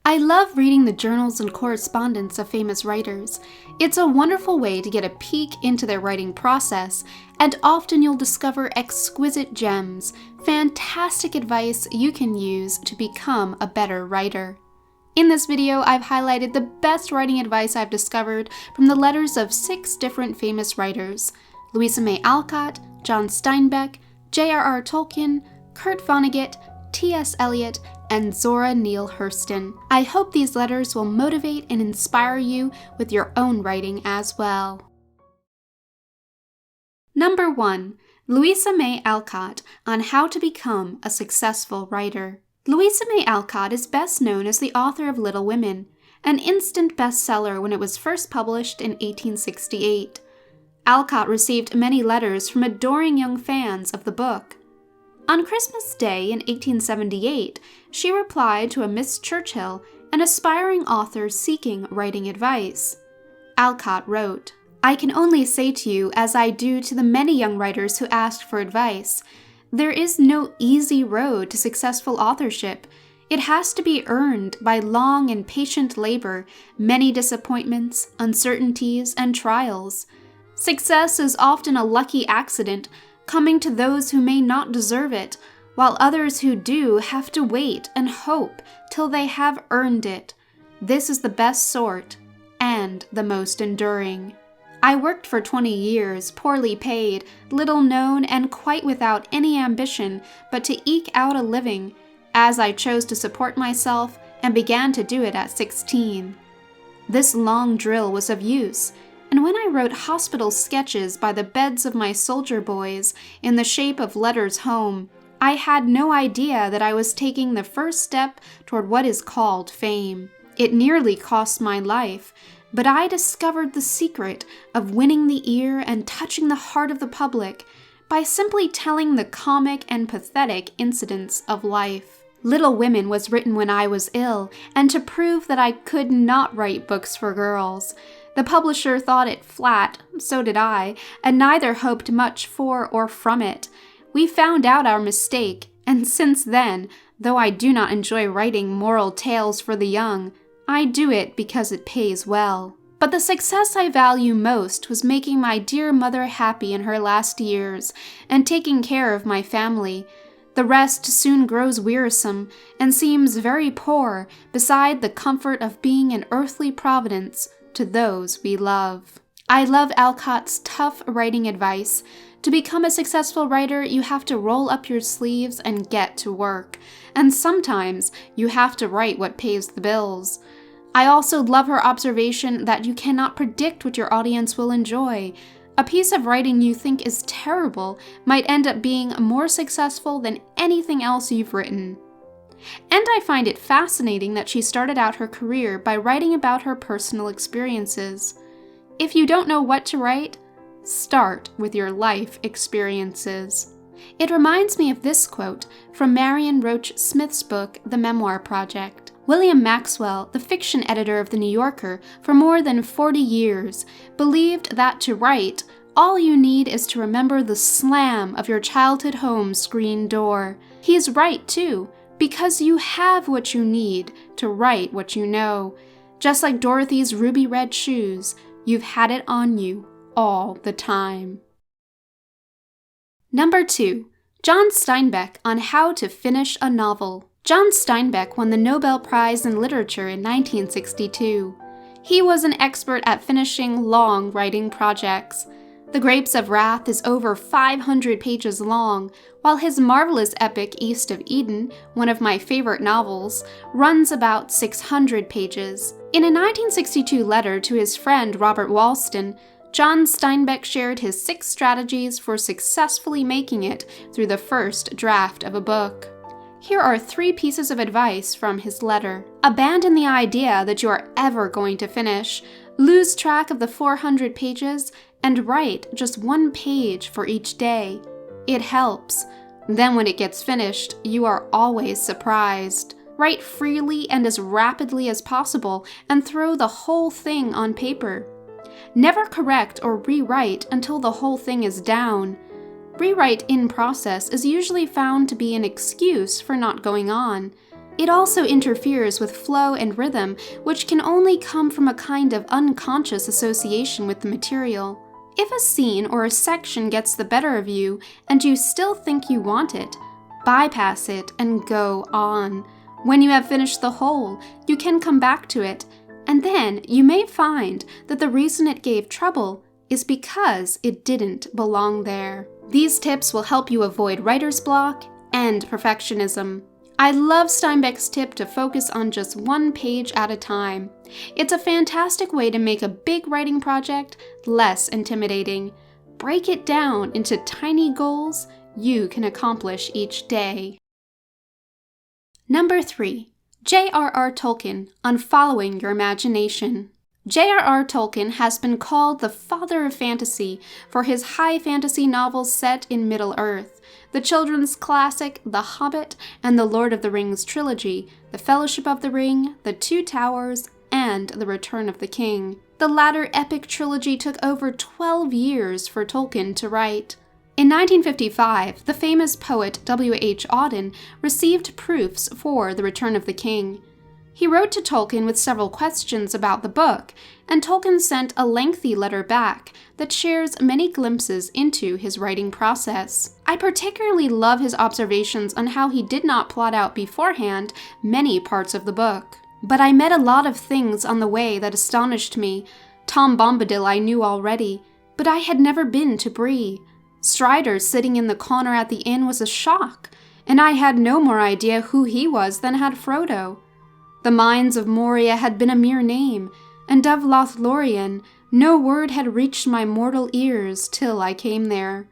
I love reading the journals and correspondence of famous writers. It's a wonderful way to get a peek into their writing process, and often you'll discover exquisite gems, fantastic advice you can use to become a better writer. In this video, I've highlighted the best writing advice I've discovered from the letters of 6 different famous writers: Louisa May Alcott, John Steinbeck, J.R.R. Tolkien, Kurt Vonnegut, T.S. Eliot, and Zora Neale Hurston. I hope these letters will motivate and inspire you with your own writing as well. Number 1. Louisa May Alcott on how to become a successful writer. Louisa May Alcott is best known as the author of Little Women, an instant bestseller when it was first published in 1868. Alcott received many letters from adoring young fans of the book. On Christmas Day in 1878, she replied to a Miss Churchill, an aspiring author seeking writing advice. Alcott wrote, "I can only say to you, as I do to the many young writers who asked for advice, there is no easy road to successful authorship. It has to be earned by long and patient labor, many disappointments, uncertainties, and trials. Success is often a lucky accident, coming to those who may not deserve it, while others who do have to wait and hope till they have earned it. This is the best sort, and the most enduring. I worked for 20 years, poorly paid, little known, and quite without any ambition but to eke out a living, as I chose to support myself and began to do it at 16. This long drill was of use, and when I wrote hospital sketches by the beds of my soldier boys in the shape of letters home, I had no idea that I was taking the first step toward what is called fame. It nearly cost my life, but I discovered the secret of winning the ear and touching the heart of the public by simply telling the comic and pathetic incidents of life. Little Women was written when I was ill, and to prove that I could not write books for girls. The publisher thought it flat, so did I, and neither hoped much for or from it. We found out our mistake, and since then, though I do not enjoy writing moral tales for the young, I do it because it pays well. But the success I value most was making my dear mother happy in her last years, and taking care of my family. The rest soon grows wearisome, and seems very poor beside the comfort of being an earthly providence to those we love." I love Alcott's tough writing advice. To become a successful writer, you have to roll up your sleeves and get to work. And sometimes you have to write what pays the bills. I also love her observation that you cannot predict what your audience will enjoy. A piece of writing you think is terrible might end up being more successful than anything else you've written. And I find it fascinating that she started out her career by writing about her personal experiences. If you don't know what to write, start with your life experiences. It reminds me of this quote from Marion Roach Smith's book, The Memoir Project. William Maxwell, the fiction editor of The New Yorker for more than 40 years, believed that to write, all you need is to remember the slam of your childhood home screen door. He's right, too, because you have what you need to write what you know. Just like Dorothy's ruby red shoes, you've had it on you all the time. Number 2. John Steinbeck on how to finish a novel. John Steinbeck won the Nobel Prize in Literature in 1962. He was an expert at finishing long writing projects. The Grapes of Wrath is over 500 pages long, while his marvelous epic East of Eden, one of my favorite novels, runs about 600 pages. In a 1962 letter to his friend Robert Walston, John Steinbeck shared his 6 strategies for successfully making it through the first draft of a book. Here are 3 pieces of advice from his letter. Abandon the idea that you are ever going to finish. Lose track of the 400 pages and write just 1 page for each day. It helps. Then when it gets finished, you are always surprised. Write freely and as rapidly as possible and throw the whole thing on paper. Never correct or rewrite until the whole thing is down. Rewrite in process is usually found to be an excuse for not going on. It also interferes with flow and rhythm, which can only come from a kind of unconscious association with the material. If a scene or a section gets the better of you and you still think you want it, bypass it and go on. When you have finished the whole, you can come back to it, and then you may find that the reason it gave trouble is because it didn't belong there. These tips will help you avoid writer's block and perfectionism. I love Steinbeck's tip to focus on just one page at a time. It's a fantastic way to make a big writing project less intimidating. Break it down into tiny goals you can accomplish each day. Number 3. J.R.R. Tolkien on following your imagination. J.R.R. Tolkien has been called the father of fantasy for his high fantasy novels set in Middle-earth, the children's classic The Hobbit and the Lord of the Rings trilogy, The Fellowship of the Ring, The Two Towers, and The Return of the King. The latter epic trilogy took over 12 years for Tolkien to write. In 1955, the famous poet W.H. Auden received proofs for The Return of the King. He wrote to Tolkien with several questions about the book, and Tolkien sent a lengthy letter back that shares many glimpses into his writing process. I particularly love his observations on how he did not plot out beforehand many parts of the book. But I met a lot of things on the way that astonished me. Tom Bombadil I knew already, but I had never been to Bree. Strider sitting in the corner at the inn was a shock, and I had no more idea who he was than had Frodo. The Mines of Moria had been a mere name, and of Lothlorien no word had reached my mortal ears till I came there.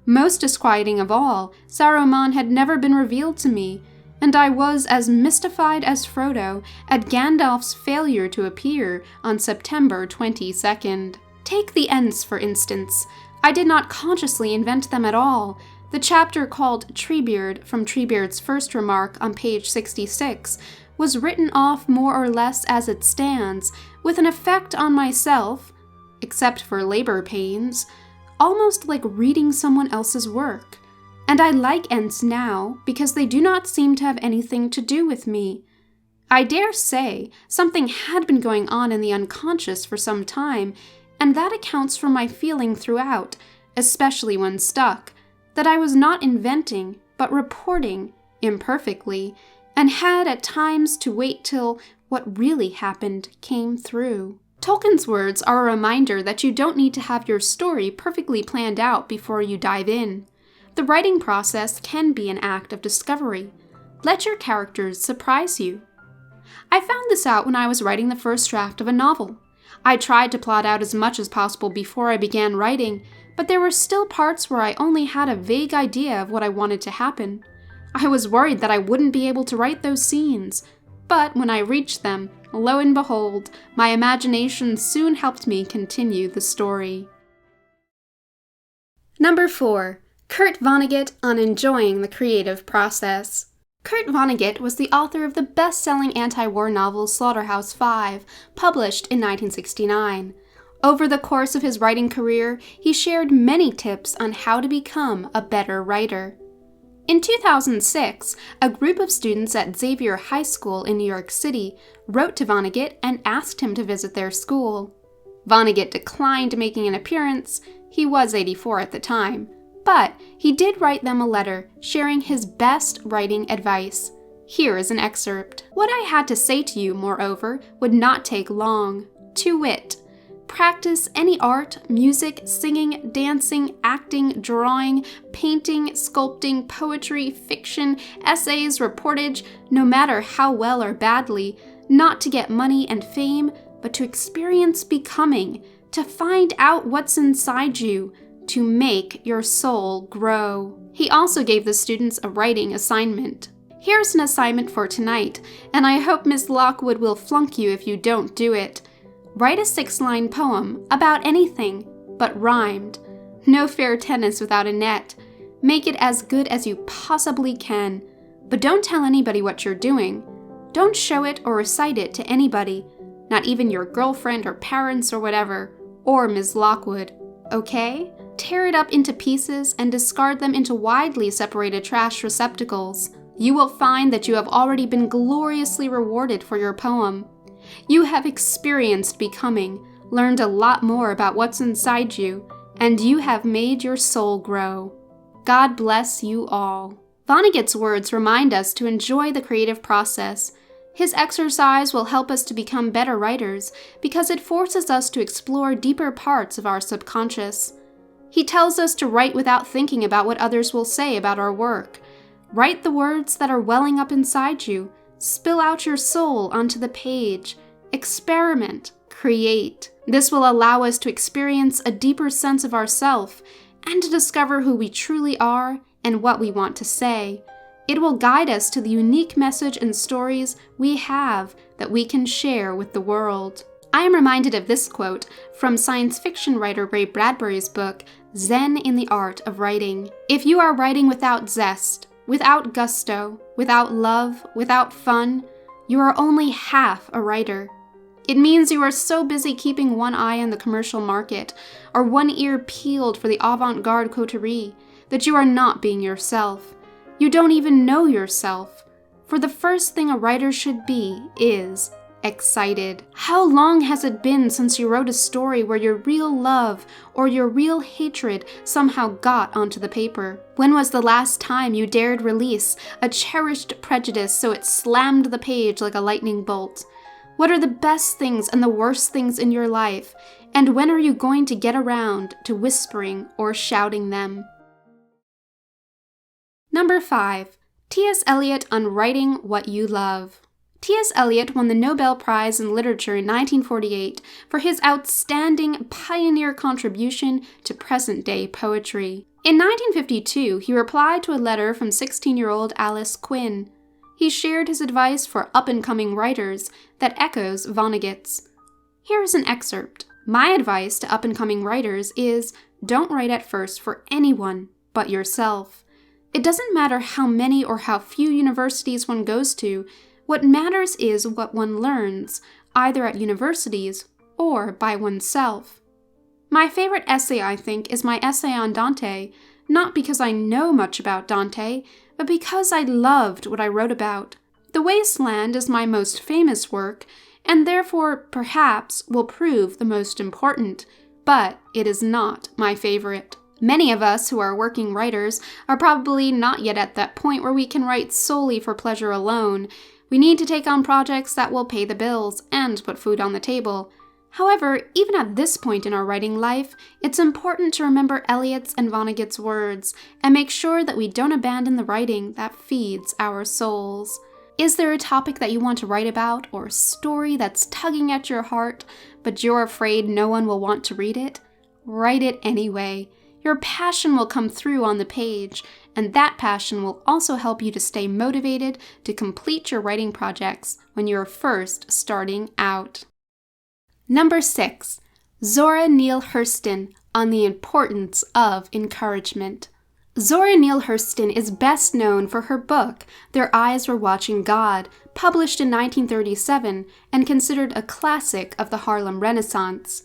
Most disquieting of all, Saruman had never been revealed to me, and I was as mystified as Frodo at Gandalf's failure to appear on September 22nd. Take the Ents, for instance. I did not consciously invent them at all. The chapter called Treebeard, from Treebeard's first remark on page 66, was written off more or less as it stands, with an effect on myself, except for labor pains, almost like reading someone else's work. And I like Ents now because they do not seem to have anything to do with me. I dare say something had been going on in the unconscious for some time, and that accounts for my feeling throughout, especially when stuck, that I was not inventing, but reporting, imperfectly, and had at times to wait till what really happened came through. Tolkien's words are a reminder that you don't need to have your story perfectly planned out before you dive in. The writing process can be an act of discovery. Let your characters surprise you. I found this out when I was writing the first draft of a novel. I tried to plot out as much as possible before I began writing, but there were still parts where I only had a vague idea of what I wanted to happen. I was worried that I wouldn't be able to write those scenes, but when I reached them, lo and behold, my imagination soon helped me continue the story. Number 4. Kurt Vonnegut on enjoying the creative process. Kurt Vonnegut was the author of the best-selling anti-war novel Slaughterhouse-Five, published in 1969. Over the course of his writing career, he shared many tips on how to become a better writer. In 2006, a group of students at Xavier High School in New York City wrote to Vonnegut and asked him to visit their school. Vonnegut declined making an appearance. He was 84 at the time. But he did write them a letter sharing his best writing advice. Here is an excerpt. What I had to say to you, moreover, would not take long. To wit, practice any art, music, singing, dancing, acting, drawing, painting, sculpting, poetry, fiction, essays, reportage, no matter how well or badly, not to get money and fame, but to experience becoming, to find out what's inside you, to make your soul grow. He also gave the students a writing assignment. Here's an assignment for tonight, and I hope Miss Lockwood will flunk you if you don't do it. Write a 6-line poem about anything, but rhymed. No fair tennis without a net. Make it as good as you possibly can, but don't tell anybody what you're doing. Don't show it or recite it to anybody, not even your girlfriend or parents or whatever, or Miss Lockwood. Okay? Tear it up into pieces and discard them into widely separated trash receptacles. you will find that you have already been gloriously rewarded for your poem. You have experienced becoming, learned a lot more about what's inside you, and you have made your soul grow. God bless you all. Vonnegut's words remind us to enjoy the creative process. His exercise will help us to become better writers because it forces us to explore deeper parts of our subconscious. He tells us to write without thinking about what others will say about our work. Write the words that are welling up inside you. Spill out your soul onto the page. Experiment. Create. This will allow us to experience a deeper sense of ourself and to discover who we truly are and what we want to say. It will guide us to the unique message and stories we have that we can share with the world. I am reminded of this quote from science fiction writer Ray Bradbury's book, Zen in the Art of Writing. If you are writing without zest, without gusto, without love, without fun, you are only half a writer. It means you are so busy keeping one eye on the commercial market or one ear peeled for the avant-garde coterie that you are not being yourself. You don't even know yourself. For the first thing a writer should be is excited. How long has it been since you wrote a story where your real love or your real hatred somehow got onto the paper? When was the last time you dared release a cherished prejudice so it slammed the page like a lightning bolt? What are the best things and the worst things in your life? And when are you going to get around to whispering or shouting them? Number 5. T.S. Eliot on Writing What You Love. T.S. Eliot won the Nobel Prize in Literature in 1948 for his outstanding pioneer contribution to present-day poetry. In 1952, he replied to a letter from 16-year-old Alice Quinn. He shared his advice for up-and-coming writers that echoes Vonnegut's. Here is an excerpt. My advice to up-and-coming writers is, don't write at first for anyone but yourself. It doesn't matter how many or how few universities one goes to. What matters is what one learns, either at universities or by oneself. My favorite essay, I think, is my essay on Dante, not because I know much about Dante, but because I loved what I wrote about. The Wasteland is my most famous work, and therefore, perhaps, will prove the most important, but it is not my favorite. Many of us who are working writers are probably not yet at that point where we can write solely for pleasure alone. We need to take on projects that will pay the bills and put food on the table. However, even at this point in our writing life, it's important to remember Eliot's and Vonnegut's words and make sure that we don't abandon the writing that feeds our souls. Is there a topic that you want to write about or a story that's tugging at your heart, but you're afraid no one will want to read it? Write it anyway. Your passion will come through on the page, and that passion will also help you to stay motivated to complete your writing projects when you're first starting out. Number 6. Zora Neale Hurston on the importance of encouragement. Zora Neale Hurston is best known for her book, Their Eyes Were Watching God, published in 1937 and considered a classic of the Harlem Renaissance.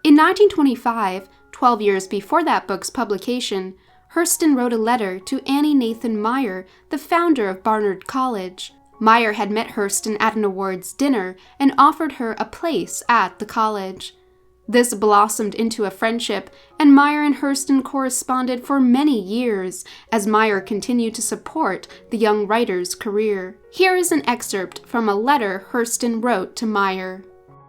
In 1925, 12 years before that book's publication, Hurston wrote a letter to Annie Nathan Meyer, the founder of Barnard College. Meyer had met Hurston at an awards dinner and offered her a place at the college. This blossomed into a friendship, and Meyer and Hurston corresponded for many years as Meyer continued to support the young writer's career. Here is an excerpt from a letter Hurston wrote to Meyer.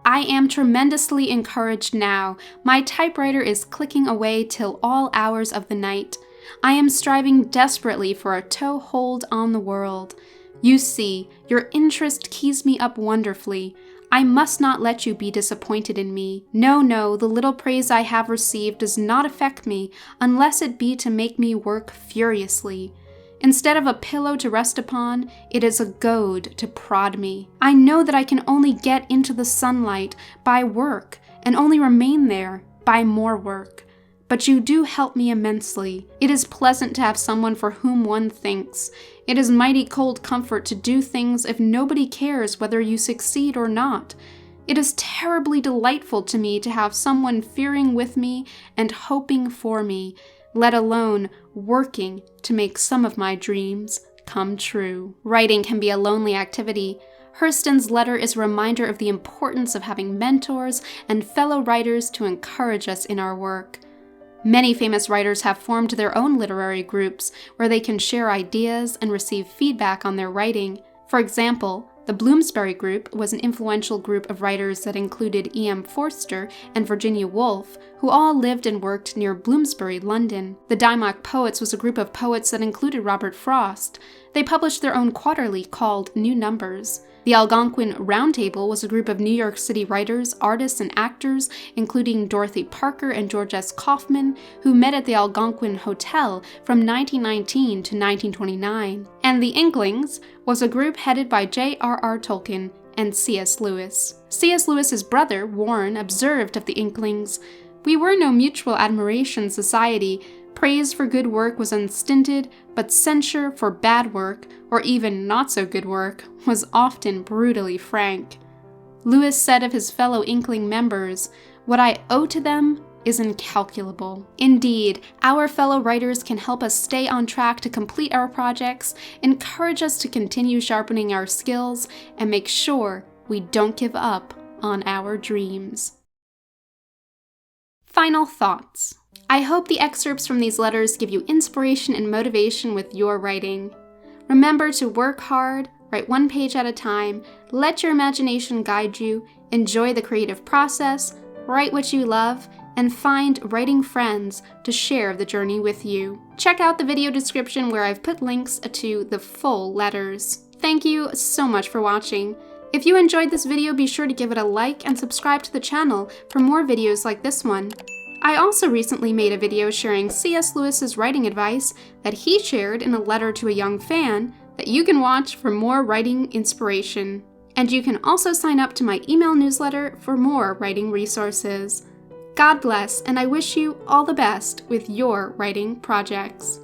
I am tremendously encouraged now. My typewriter is clicking away till all hours of the night. I am striving desperately for a toehold on the world. You see, your interest keys me up wonderfully. I must not let you be disappointed in me. No, the little praise I have received does not affect me unless it be to make me work furiously. Instead of a pillow to rest upon, it is a goad to prod me. I know that I can only get into the sunlight by work and only remain there by more work. But you do help me immensely. It is pleasant to have someone for whom one thinks. It is mighty cold comfort to do things if nobody cares whether you succeed or not. It is terribly delightful to me to have someone fearing with me and hoping for me, let alone working to make some of my dreams come true. Writing can be a lonely activity. Hurston's letter is a reminder of the importance of having mentors and fellow writers to encourage us in our work. Many famous writers have formed their own literary groups where they can share ideas and receive feedback on their writing. For example, the Bloomsbury Group was an influential group of writers that included E.M. Forster and Virginia Woolf, who all lived and worked near Bloomsbury, London. The Dymock Poets was a group of poets that included Robert Frost. They published their own quarterly called New Numbers. The Algonquin Roundtable was a group of New York City writers, artists, and actors, including Dorothy Parker and George S. Kaufman, who met at the Algonquin Hotel from 1919 to 1929. And the Inklings was a group headed by J.R.R. Tolkien and C.S. Lewis. C.S. Lewis's brother, Warren, observed of the Inklings, "We were no mutual admiration society. Praise for good work was unstinted, but censure for bad work, or even not-so-good work, was often brutally frank." Lewis said of his fellow Inkling members, "What I owe to them is incalculable." Indeed, our fellow writers can help us stay on track to complete our projects, encourage us to continue sharpening our skills, and make sure we don't give up on our dreams. Final thoughts. I hope the excerpts from these letters give you inspiration and motivation with your writing. Remember to work hard, write one page at a time, let your imagination guide you, enjoy the creative process, write what you love, and find writing friends to share the journey with you. Check out the video description where I've put links to the full letters. Thank you so much for watching. If you enjoyed this video, be sure to give it a like and subscribe to the channel for more videos like this one. I also recently made a video sharing C.S. Lewis's writing advice that he shared in a letter to a young fan that you can watch for more writing inspiration. And you can also sign up to my email newsletter for more writing resources. God bless, and I wish you all the best with your writing projects.